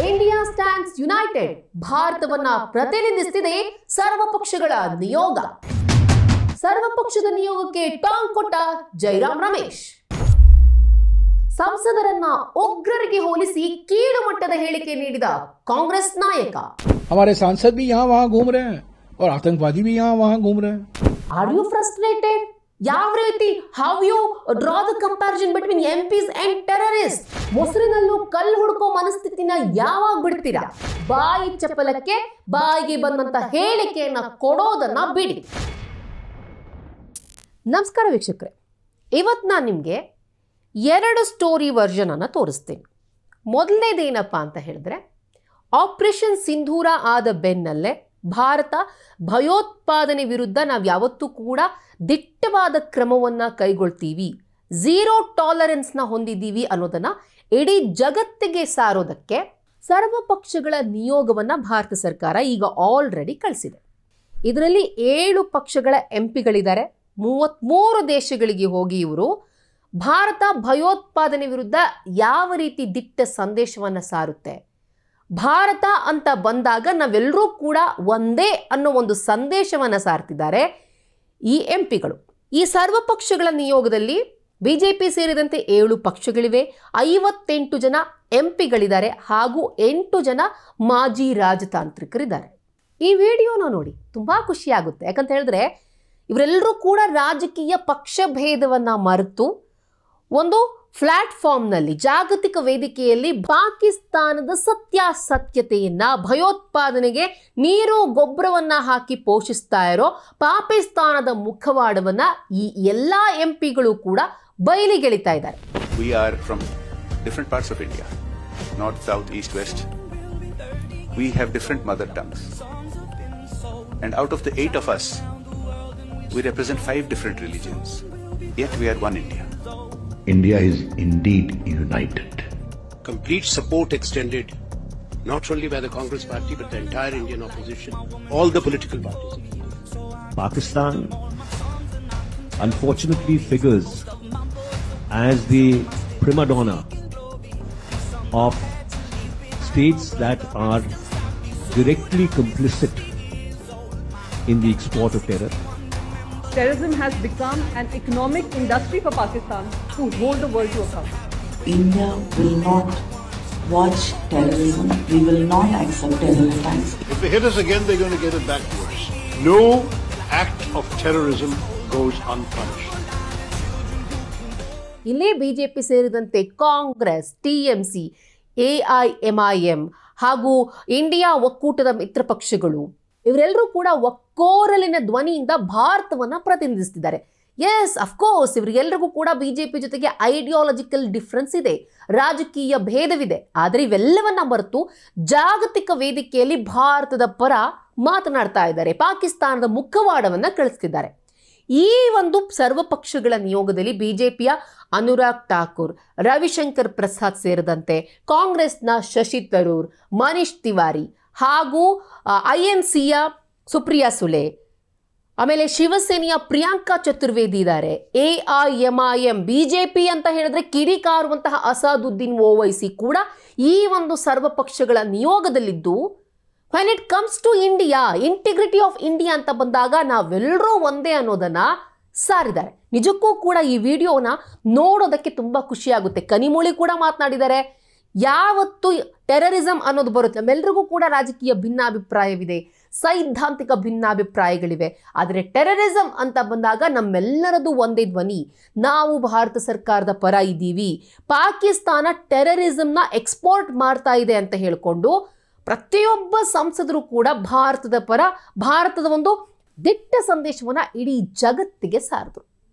India stands United ಭಾರತವನ್ನ ಪ್ರತಿನಿಧಿಸುತ್ತಿದೆ ಸರ್ವಪಕ್ಷಗಳ ನಿಯೋಗ. ಸರ್ವಪಕ್ಷದ ನಿಯೋಗಕ್ಕೆ ಟಾಂಗ್ ಕೊಟ್ಟ ಜೈರಾಮ್ ರಮೇಶ್. ಸಂಸದರನ್ನ ಉಗ್ರರಿಗೆ ಹೋಲಿಸಿ ಕೀಳು ಮಟ್ಟದ ಹೇಳಿಕೆ ನೀಡಿದ ಕಾಂಗ್ರೆಸ್ ನಾಯಕ. हमारे सांसद भी यहाँ वहाँ घूम रहे हैं और आतंकवादी भी यहाँ वहाँ घूम रहे हैं. Are you frustrated? ಯಾವ ರೀತಿ how you draw the comparison between MPs and terrorists? ಮೊಸರಿನಲ್ಲೂ ಕಲ್ಲು ಹುಡುಕೋ ಮನಸ್ಥಿತಿನ ಯಾವಾಗ ಬಿಡ್ತೀರಾ? ಬಾಯಿ ಚಪಲಕ್ಕೆ ಬಾಯಿಗೆ ಬಂದಂತ ಹೇಳಿಕೆಯನ್ನ ಕೊಡೋದನ್ನ ಬಿಡಿ. ನಮಸ್ಕಾರ ವೀಕ್ಷಕರೇ, ಇವತ್ತು ನಾನು ನಿಮಗೆ 2 ಸ್ಟೋರಿ ವರ್ಷನ್ ಅನ್ನ ತೋರಿಸ್ತೀನಿ. ಮೊದಲನೇದೇನಪ್ಪ ಅಂತ ಹೇಳಿದ್ರೆ, ಆಪರೇಷನ್ ಸಿಂಧೂರ ಆದ ಬೆನ್ನಲ್ಲೇ ಭಾರತ ಭಯೋತ್ಪಾದನೆ ವಿರುದ್ಧ ನಾವು ಯಾವತ್ತೂ ಕೂಡ ದಿಟ್ಟವಾದ ಕ್ರಮವನ್ನು ಕೈಗೊಳ್ತೀವಿ, ಝೀರೋ ಟಾಲರೆನ್ಸ್ನ ಹೊಂದಿದ್ದೀವಿ ಅನ್ನೋದನ್ನು ಇಡೀ ಜಗತ್ತಿಗೆ ಸಾರೋದಕ್ಕೆ ಸರ್ವಪಕ್ಷಗಳ ನಿಯೋಗವನ್ನು ಭಾರತ ಸರ್ಕಾರ ಈಗ ಆಲ್ರೆಡಿ ಕಳಿಸಿದೆ. ಇದರಲ್ಲಿ 7 ಪಕ್ಷಗಳ ಎಂಪಿಗಳಿದ್ದಾರೆ. 33 ದೇಶಗಳಿಗೆ ಹೋಗಿ ಇವರು ಭಾರತ ಭಯೋತ್ಪಾದನೆ ವಿರುದ್ಧ ಯಾವ ರೀತಿ ದಿಟ್ಟ ಸಂದೇಶವನ್ನು ಸಾರುತ್ತೆ, ಭಾರತ ಅಂತ ಬಂದಾಗ ನಾವೆಲ್ಲರೂ ಕೂಡ ಒಂದೇ ಅನ್ನೋ ಒಂದು ಸಂದೇಶವನ್ನು ಸಾರ್ತಿದ್ದಾರೆ ಈ ಎಂಪಿಗಳು. ಈ ಸರ್ವಪಕ್ಷಗಳ ನಿಯೋಗದಲ್ಲಿ ಬಿಜೆಪಿ ಸೇರಿದಂತೆ 7 ಪಕ್ಷಗಳಿವೆ, 58 ಜನ ಎಂಪಿಗಳಿದ್ದಾರೆ ಹಾಗೂ 8 ಜನ ಮಾಜಿ ರಾಜತಾಂತ್ರಿಕರಿದ್ದಾರೆ. ಈ ವಿಡಿಯೋನ ನೋಡಿ ತುಂಬಾ ಖುಷಿ ಆಗುತ್ತೆ. ಯಾಕಂತ ಹೇಳಿದ್ರೆ ಇವರೆಲ್ಲರೂ ಕೂಡ ರಾಜಕೀಯ ಪಕ್ಷ ಭೇದವನ್ನ ಮರೆತು ಒಂದು ಪ್ಲಾಟ್ಫಾರ್ಮ್ನಲ್ಲಿ, ಜಾಗತಿಕ ವೇದಿಕೆಯಲ್ಲಿ ಪಾಕಿಸ್ತಾನದ ಸತ್ಯಾಸತ್ಯತೆಯನ್ನ, ಭಯೋತ್ಪಾದನೆಗೆ ನೀರು ಗೊಬ್ಬರವನ್ನ ಹಾಕಿ ಪೋಷಿಸ್ತಾ ಇರೋ ಪಾಕಿಸ್ತಾನದ ಮುಖವಾಡವನ್ನ ಈ ಎಲ್ಲಾ ಎಂಪಿಗಳು ಕೂಡ ಬಯಲಿಗೆಳಿತಾ ಇದ್ದಾರೆ. We are from different parts of India, north, south, east, west. We have different mother tongues, and out of the 8 of us, we represent 5 different religions. Yet we are one India. India is indeed united. Complete support extended not only by the Congress party but the entire Indian opposition, all the political parties. Pakistan unfortunately figures as the prima donna of states that are directly complicit in the export of terror. Terrorism has become an economic industry for Pakistan to hold the world to account. India will not watch terrorism. We will not accept terrorist acts. If they hit us again, they're going to get it back to us. No act of terrorism goes unpunished. ಇಲ್ಲೇ BJP ಸೇರಿದಂತೆ Congress, TMC, AIMIM ಹಾಗೂ India ಒಕ್ಕೂಟದ ಮಿತ್ರ ಪಕ್ಷಗಳು ಇವರೆಲ್ಲರೂ ಕೂಡ ಒಕ್ಕೋರಲಿನ ಧ್ವನಿಯಿಂದ ಭಾರತವನ್ನ ಪ್ರತಿನಿಧಿಸುತ್ತಿದ್ದಾರೆ. S, of course ಇವರಿಗೆಲ್ಲರಿಗೂ ಕೂಡ ಬಿಜೆಪಿ ಜೊತೆಗೆ ಐಡಿಯಾಲಜಿಕಲ್ ಡಿಫ್ರೆನ್ಸ್ ಇದೆ, ರಾಜಕೀಯ ಭೇದವಿದೆ. ಆದರೆ ಇವೆಲ್ಲವನ್ನ ಮರೆತು ಜಾಗತಿಕ ವೇದಿಕೆಯಲ್ಲಿ ಭಾರತದ ಪರ ಮಾತನಾಡ್ತಾ ಇದ್ದಾರೆ, ಪಾಕಿಸ್ತಾನದ ಮುಖವಾಡವನ್ನ ಕಳಿಸ್ತಿದ್ದಾರೆ. ಈ ಒಂದು ಸರ್ವಪಕ್ಷಗಳ ನಿಯೋಗದಲ್ಲಿ ಬಿಜೆಪಿಯ ಅನುರಾಗ್ ಠಾಕೂರ್, ರವಿಶಂಕರ್ ಪ್ರಸಾದ್ ಸೇರಿದಂತೆ ಕಾಂಗ್ರೆಸ್ನ ಶಶಿ ತರೂರ್, ಮನೀಶ್ ತಿವಾರಿ ಹಾಗೂ ಐಎನ್ಸಿಯ ಸುಪ್ರಿಯಾ ಸುಲೆ, ಆಮೇಲೆ ಶಿವಸೇನೆಯ ಪ್ರಿಯಾಂಕಾ ಚತುರ್ವೇದಿ ಇದ್ದಾರೆ. ಎಐಎಂಐಎಂ, ಬಿಜೆಪಿ ಅಂತ ಹೇಳಿದ್ರೆ ಕಿಡಿಕಾರುವಂತಹ ಅಸಾದುದ್ದೀನ್ ಓವೈಸಿ ಕೂಡ ಈ ಒಂದು ಸರ್ವಪಕ್ಷಗಳ ನಿಯೋಗದಲ್ಲಿದ್ದು, when it comes to India, integrity of India ಅಂತ ಬಂದಾಗ ನಾವೆಲ್ಲರೂ ಒಂದೇ ಅನ್ನೋದನ್ನ ಸಾರಿದ್ದಾರೆ. ನಿಜಕ್ಕೂ ಕೂಡ ಈ ವಿಡಿಯೋನ ನೋಡೋದಕ್ಕೆ ತುಂಬಾ ಖುಷಿ ಆಗುತ್ತೆ. ಕನಿಮೊಳಿ ಕೂಡ ಮಾತನಾಡಿದ್ದಾರೆ. ಯಾವತ್ತು ಟೆರರಿಸಂ ಅನ್ನೋದು ಬರುತ್ತೆ, ನಮ್ಮೆಲ್ಲರಿಗೂ ಕೂಡ ರಾಜಕೀಯ ಭಿನ್ನಾಭಿಪ್ರಾಯವಿದೆ, ಸೈದ್ಧಾಂತಿಕ ಭಿನ್ನಾಭಿಪ್ರಾಯಗಳಿವೆ. ಆದರೆ ಟೆರರಿಸಂ ಅಂತ ಬಂದಾಗ ನಮ್ಮೆಲ್ಲರದು ಒಂದೇ ಧ್ವನಿ, ನಾವು ಭಾರತ ಸರ್ಕಾರದ ಪರ ಇದ್ದೀವಿ. ಪಾಕಿಸ್ತಾನ ಟೆರರಿಸಂನ ಎಕ್ಸ್ಪೋರ್ಟ್ ಮಾಡ್ತಾ ಇದೆ ಅಂತ ಹೇಳಿಕೊಂಡು ಪ್ರತಿಯೊಬ್ಬ ಸಂಸದರು ಕೂಡ ಭಾರತದ ಪರ, ಭಾರತದ ಒಂದು ದಿಟ್ಟ ಸಂದೇಶವನ್ನ ಇಡೀ ಜಗತ್ತಿಗೆ ಸಾರಿದ್ರು.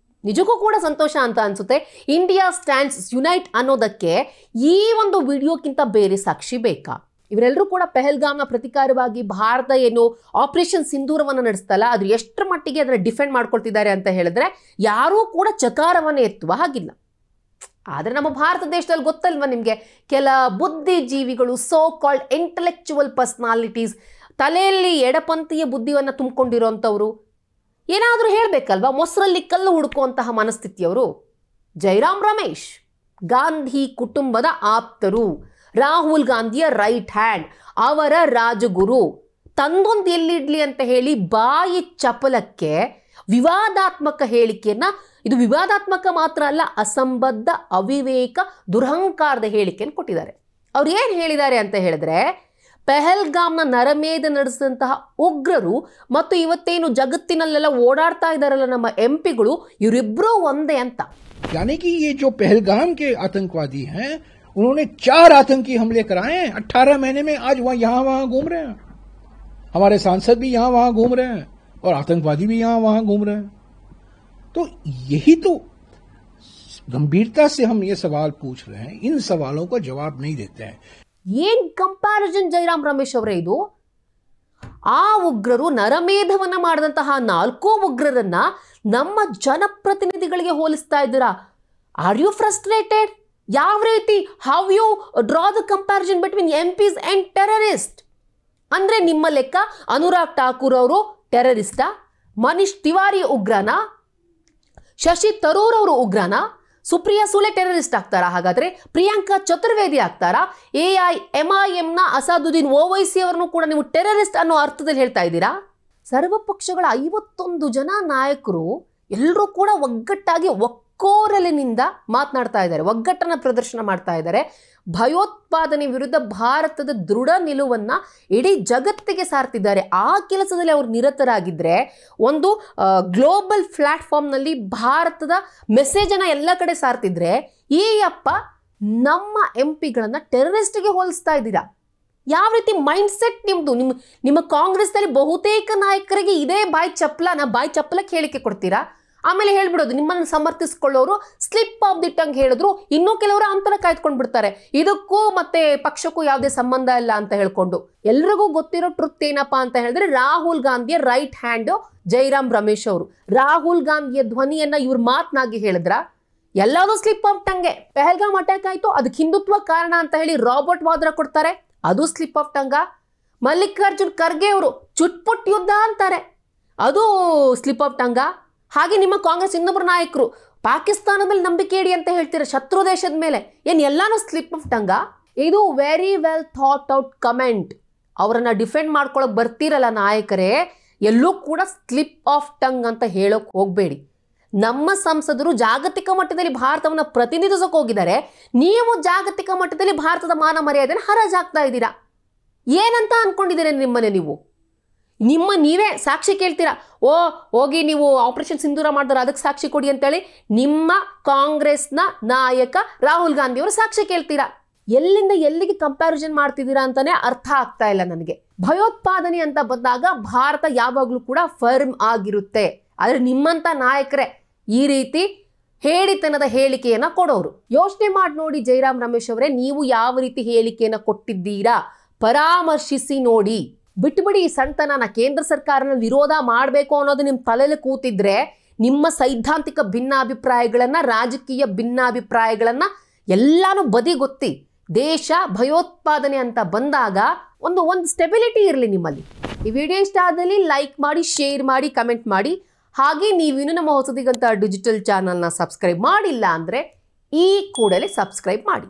ನಿಜಕ್ಕೂ ಕೂಡ ಸಂತೋಷ ಅಂತ ಅನ್ಸುತ್ತೆ. ಇಂಡಿಯಾ ಸ್ಟ್ಯಾಂಡ್ಸ್ ಯುನೈಟ್ ಅನ್ನೋದಕ್ಕೆ ಈ ಒಂದು ವಿಡಿಯೋಕ್ಕಿಂತ ಬೇರೆ ಸಾಕ್ಷಿ ಬೇಕಾ? ಇವರೆಲ್ಲರೂ ಕೂಡ ಪೆಹಲ್ಗಾಮ್ನ ಪ್ರತಿಕಾರವಾಗಿ ಭಾರತ ಏನು ಆಪರೇಷನ್ ಸಿಂಧೂರವನ್ನು ನಡೆಸ್ತಲ್ಲ, ಅದು ಎಷ್ಟರ ಮಟ್ಟಿಗೆ ಅದನ್ನ ಡಿಫೆಂಡ್ ಮಾಡ್ಕೊಳ್ತಿದ್ದಾರೆ ಅಂತ ಹೇಳಿದ್ರೆ ಯಾರೂ ಕೂಡ ಚಕಾರವನ್ನು ಎತ್ತುವ ಹಾಗಿಲ್ಲ. ಆದರೆ ನಮ್ಮ ಭಾರತ ದೇಶದಲ್ಲಿ ಗೊತ್ತಲ್ವ ನಿಮಗೆ, ಕೆಲ ಬುದ್ಧಿಜೀವಿಗಳು, ಸೋ ಕಾಲ್ಡ್ ಇಂಟೆಲೆಕ್ಚುವಲ್ ಪರ್ಸನಾಲಿಟೀಸ್, ತಲೆಯಲ್ಲಿ ಎಡಪಂಥೀಯ ಬುದ್ಧಿಯನ್ನು ತುಂಬಿಕೊಂಡಿರೋಂಥವ್ರು ಏನಾದರೂ ಹೇಳಬೇಕಲ್ವಾ, ಮೊಸರಲ್ಲಿ ಕಲ್ಲು ಹುಡುಕುವಂತಹ ಮನಸ್ಥಿತಿಯವರು. ಜೈರಾಮ್ ರಮೇಶ್ ಗಾಂಧಿ ಕುಟುಂಬದ ಆಪ್ತರು, ರಾಹುಲ್ ಗಾಂಧಿಯ ರೈಟ್ ಹ್ಯಾಂಡ್, ಅವರ ರಾಜಗುರು. ತಂದೊಂದು ಎಲ್ಲಿಡ್ಲಿ ಅಂತ ಹೇಳಿ ಬಾಯಿ ಚಪಲಕ್ಕೆ ವಿವಾದಾತ್ಮಕ ಹೇಳಿಕೆಯನ್ನ, ಇದು ವಿವಾದಾತ್ಮಕ ಮಾತ್ರ ಅಲ್ಲ, ಅಸಂಬದ್ಧ, ಅವಿವೇಕ, ದುರಹಂಕಾರದ ಹೇಳಿಕೆಯನ್ನು ಕೊಟ್ಟಿದ್ದಾರೆ. ಅವ್ರು ಏನು ಹೇಳಿದ್ದಾರೆ ಅಂತ ಹೇಳಿದ್ರೆ, ಪೆಹಲ್ಗಾಮ್ನ ನರಮೇಧ ನಡೆಸಿದಂತಹ ಉಗ್ರರು ಮತ್ತು ಇವತ್ತೇನು ಜಗತ್ತಿನಲ್ಲೆಲ್ಲ ಓಡಾಡ್ತಾ ಇದ್ದಾರಲ್ಲ ನಮ್ಮ ಎಂಪಿಗಳು, ಇವರಿಬ್ಬರೂ ಒಂದೇ ಅಂತ. यानी कि ये जो पहलगाम के आतंकवादी हैं, उन्होंने 4 आतंकी हमले कराए हैं 18 महीने में. आज यहाँ वहां घूम रहे हैं, हमारे सांसद भी यहाँ वहां घूम रहे हैं और आतंकवादी भी यहाँ वहां घूम रहे हैं. तो यही तो गंभीरता से हम ये सवाल पूछ रहे हैं, इन सवालों का जवाब नहीं देते हैं. ಏನ್ ಕಂಪ್ಯಾರಿಸನ್ ಜೈರಾಮ್ ರಮೇಶ್ ಅವರೇ ಇದು? ಆ ಉಗ್ರರು ನರಮೇಧವನ್ನ ಮಾಡಿದಂತಹ 4 ಉಗ್ರರನ್ನ ನಮ್ಮ ಜನಪ್ರತಿನಿಧಿಗಳಿಗೆ ಹೋಲಿಸ್ತಾ ಇದ್ದೀರಾ? Are you frustrated? ಯಾವ ರೀತಿ? How you draw the comparison between MPs and terrorist? ಅಂದ್ರೆ ನಿಮ್ಮ ಲೆಕ್ಕ ಅನುರಾಗ್ ಠಾಕೂರ್ ಅವರು ಟೆರರಿಸ್ಟಾ? ಮನೀಶ್ ತಿವಾರಿ ಉಗ್ರನ? ಶಶಿ ತರೂರ್ ಅವರು ಉಗ್ರನ? ಸುಪ್ರಿಯಾ ಸುಲೆ ಟೆರರಿಸ್ಟ್ ಆಗ್ತಾರಾ? ಹಾಗಾದ್ರೆ ಪ್ರಿಯಾಂಕಾ ಚತುರ್ವೇದಿ ಆಗ್ತಾರಾ? AIMIMನ ಅಸಾದುದ್ದೀನ್ ಓವೈಸಿ ಅವರನ್ನು ಕೂಡ ನೀವು ಟೆರರಿಸ್ಟ್ ಅನ್ನೋ ಅರ್ಥದಲ್ಲಿ ಹೇಳ್ತಾ ಇದ್ದೀರಾ? ಸರ್ವ ಪಕ್ಷಗಳ 51 ಜನ ನಾಯಕರು ಎಲ್ಲರೂ ಕೂಡ ಒಗ್ಗಟ್ಟಾಗಿ ಒಕ್ಕೋರಲಿನಿಂದ ಮಾತನಾಡ್ತಾ ಇದ್ದಾರೆ, ಒಗ್ಗಟ್ಟನ್ನ ಪ್ರದರ್ಶನ ಮಾಡ್ತಾ ಇದ್ದಾರೆ. ಭಯೋತ್ಪಾದನೆ ವಿರುದ್ಧ ಭಾರತದ ದೃಢ ನಿಲುವನ್ನ ಇಡೀ ಜಗತ್ತಿಗೆ ಸಾರ್ತಿದ್ದಾರೆ. ಆ ಕೆಲಸದಲ್ಲಿ ಅವರು ನಿರತರಾಗಿದ್ರೆ ಒಂದು ಗ್ಲೋಬಲ್ ಪ್ಲಾಟ್ಫಾರ್ಮ್ನಲ್ಲಿ ಭಾರತದ ಮೆಸೇಜನ್ನು ಎಲ್ಲ ಕಡೆ ಸಾರ್ತಿದ್ರೆ, ಈ ಅಪ್ಪ ನಮ್ಮ ಎಂಪಿಗಳನ್ನ ಟೆರರಿಸ್ಟ್ಗೆ ಹೋಲಿಸ್ತಾ ಇದ್ದೀರಾ? ಯಾವ ರೀತಿ ಮೈಂಡ್ ಸೆಟ್ ನಿಮ್ದು? ನಿಮ್ಮ ಕಾಂಗ್ರೆಸ್ನಲ್ಲಿ ಬಹುತೇಕ ನಾಯಕರಿಗೆ ಇದೇ ಬಾಯಿ ಚಪ್ಪಲಕ್ಕೆ ಹೇಳಿಕೆ ಕೊಡ್ತೀರಾ, ಆಮೇಲೆ ಹೇಳ್ಬಿಡೋದು ನಿಮ್ಮನ್ನು ಸಮರ್ಥಿಸ್ಕೊಳ್ಳೋರು ಸ್ಲಿಪ್ ಆಫ್ ದಿ ಟಂಗ್ ಹೇಳಿದ್ರು, ಇನ್ನೂ ಕೆಲವರು ಅಂತರ ಕಾಯ್ದುಕೊಂಡು ಬಿಡ್ತಾರೆ, ಇದಕ್ಕೂ ಮತ್ತೆ ಪಕ್ಷಕ್ಕೂ ಯಾವುದೇ ಸಂಬಂಧ ಇಲ್ಲ ಅಂತ ಹೇಳ್ಕೊಂಡು. ಎಲ್ರಿಗೂ ಗೊತ್ತಿರೋ ಟ್ರುತ್ ಏನಪ್ಪಾ ಅಂತ ಹೇಳಿದ್ರೆ, ರಾಹುಲ್ ಗಾಂಧಿಯ ರೈಟ್ ಹ್ಯಾಂಡ್ ಜೈರಾಮ್ ರಮೇಶ್ ಅವರು. ರಾಹುಲ್ ಗಾಂಧಿಯ ಧ್ವನಿಯನ್ನ ಇವ್ರ ಮಾತನಾಗಿ ಹೇಳಿದ್ರ, ಎಲ್ಲಾದ್ರೂ ಸ್ಲಿಪ್ ಆಫ್ ಟಂಗೆ. ಪೆಹಲ್ಗಾಮ್ ಅಟ್ಯಾಕ್ ಆಯ್ತು, ಅದಕ್ಕೆ ಹಿಂದುತ್ವ ಕಾರಣ ಅಂತ ಹೇಳಿ ರಾಬರ್ಟ್ ವಾದ್ರಾ ಕೊಡ್ತಾರೆ, ಅದು ಸ್ಲಿಪ್ ಆಫ್ ಟಂಗ. ಮಲ್ಲಿಕಾರ್ಜುನ್ ಖರ್ಗೆ ಅವರು ಚುಟ್ಪುಟ್ ಯುದ್ಧ ಅಂತಾರೆ, ಅದು ಸ್ಲಿಪ್ ಆಫ್ ಟಂಗ. ಹಾಗೆ ನಿಮ್ಮ ಕಾಂಗ್ರೆಸ್ ಇನ್ನೊಬ್ಬರು ನಾಯಕರು ಪಾಕಿಸ್ತಾನದ ಮೇಲೆ ನಂಬಿಕೆ ಇಡಿ ಅಂತ ಹೇಳ್ತೀರ, ಶತ್ರು ದೇಶದ ಮೇಲೆ, ಎಲ್ಲಾನು ಸ್ಲಿಪ್ ಆಫ್ ಟಂಗ. ಇದು very well thought out comment. ಅವರನ್ನ ಡಿಫೆಂಡ್ ಮಾಡ್ಕೊಳಕ್ ಬರ್ತೀರಲ್ಲ ನಾಯಕರೇ, ಎಲ್ಲೂ ಕೂಡ ಸ್ಲಿಪ್ ಆಫ್ ಟಂಗ್ ಅಂತ ಹೇಳೋಕ್ ಹೋಗ್ಬೇಡಿ. ನಮ್ಮ ಸಂಸದರು ಜಾಗತಿಕ ಮಟ್ಟದಲ್ಲಿ ಭಾರತವನ್ನ ಪ್ರತಿನಿಧಿಸೋಕೆ ಹೋಗಿದ್ದಾರೆ, ನೀವು ಜಾಗತಿಕ ಮಟ್ಟದಲ್ಲಿ ಭಾರತದ ಮಾನ ಮರ್ಯಾದೆನ ಹರಾಜಾಗ್ತಾ ಇದ್ದೀರಾ. ಏನಂತ ಅನ್ಕೊಂಡಿದ್ದೀರಾ ನಿಮ್ಮನೆ? ನೀವೇ ಸಾಕ್ಷಿ ಕೇಳ್ತೀರಾ, ಹೋಗಿ ನೀವು ಆಪರೇಷನ್ ಸಿಂಧೂರ ಮಾಡಿದ್ರೆ ಅದಕ್ಕೆ ಸಾಕ್ಷಿ ಕೊಡಿ ಅಂತೇಳಿ ನಿಮ್ಮ ಕಾಂಗ್ರೆಸ್ನ ನಾಯಕ ರಾಹುಲ್ ಗಾಂಧಿ ಅವರು ಸಾಕ್ಷಿ ಕೇಳ್ತೀರಾ. ಎಲ್ಲಿಂದ ಎಲ್ಲಿಗೆ ಕಂಪ್ಯಾರಿಸನ್ ಮಾಡ್ತಿದ್ದೀರಾ ಅಂತಾನೆ ಅರ್ಥ ಆಗ್ತಾ ಇಲ್ಲ ನನಗೆ. ಭಯೋತ್ಪಾದನೆ ಅಂತ ಬಂದಾಗ ಭಾರತ ಯಾವಾಗಲೂ ಕೂಡ ಫರ್ಮ್ ಆಗಿರುತ್ತೆ, ಆದ್ರೆ ನಿಮ್ಮಂತ ನಾಯಕರೇ ಈ ರೀತಿ ಹೇಳಿತನದ ಹೇಳಿಕೆಯನ್ನ ಕೊಡೋರು. ಯೋಚನೆ ಮಾಡಿ ನೋಡಿ ಜೈರಾಮ್ ರಮೇಶ್ ಅವರೇ, ನೀವು ಯಾವ ರೀತಿ ಹೇಳಿಕೆಯನ್ನ ಕೊಟ್ಟಿದ್ದೀರಾ ಪರಾಮರ್ಶಿಸಿ ನೋಡಿ. ಬಿಟ್ಟುಬಿಡಿ ಈ ಸಣ್ತನ. ಕೇಂದ್ರ ಸರ್ಕಾರನ ವಿರೋಧ ಮಾಡಬೇಕು ಅನ್ನೋದು ನಿಮ್ಮ ತಲೆಯಲ್ಲಿ ಕೂತಿದ್ರೆ, ನಿಮ್ಮ ಸೈದ್ಧಾಂತಿಕ ಭಿನ್ನಾಭಿಪ್ರಾಯಗಳನ್ನ, ರಾಜಕೀಯ ಭಿನ್ನಾಭಿಪ್ರಾಯಗಳನ್ನ ಎಲ್ಲಾನು ಬದಿಗೊತ್ತಿ ದೇಶ ಭಯೋತ್ಪಾದನೆ ಅಂತ ಬಂದಾಗ ಒಂದು ಸ್ಟೆಬಿಲಿಟಿ ಇರಲಿ ನಿಮ್ಮಲ್ಲಿ. ಈ ವಿಡಿಯೋ ಇಷ್ಟ ಆದಲ್ಲಿ ಲೈಕ್ ಮಾಡಿ, ಶೇರ್ ಮಾಡಿ, ಕಮೆಂಟ್ ಮಾಡಿ. ಹಾಗೆ ನೀವಿನ್ನು ನಮ್ಮ ಹೊಸದಿಗಂತ ಡಿಜಿಟಲ್ ಚಾನಲ್ನ ಸಬ್ಸ್ಕ್ರೈಬ್ ಮಾಡಿಲ್ಲ ಅಂದರೆ ಈ ಕೂಡಲೇ ಸಬ್ಸ್ಕ್ರೈಬ್ ಮಾಡಿ.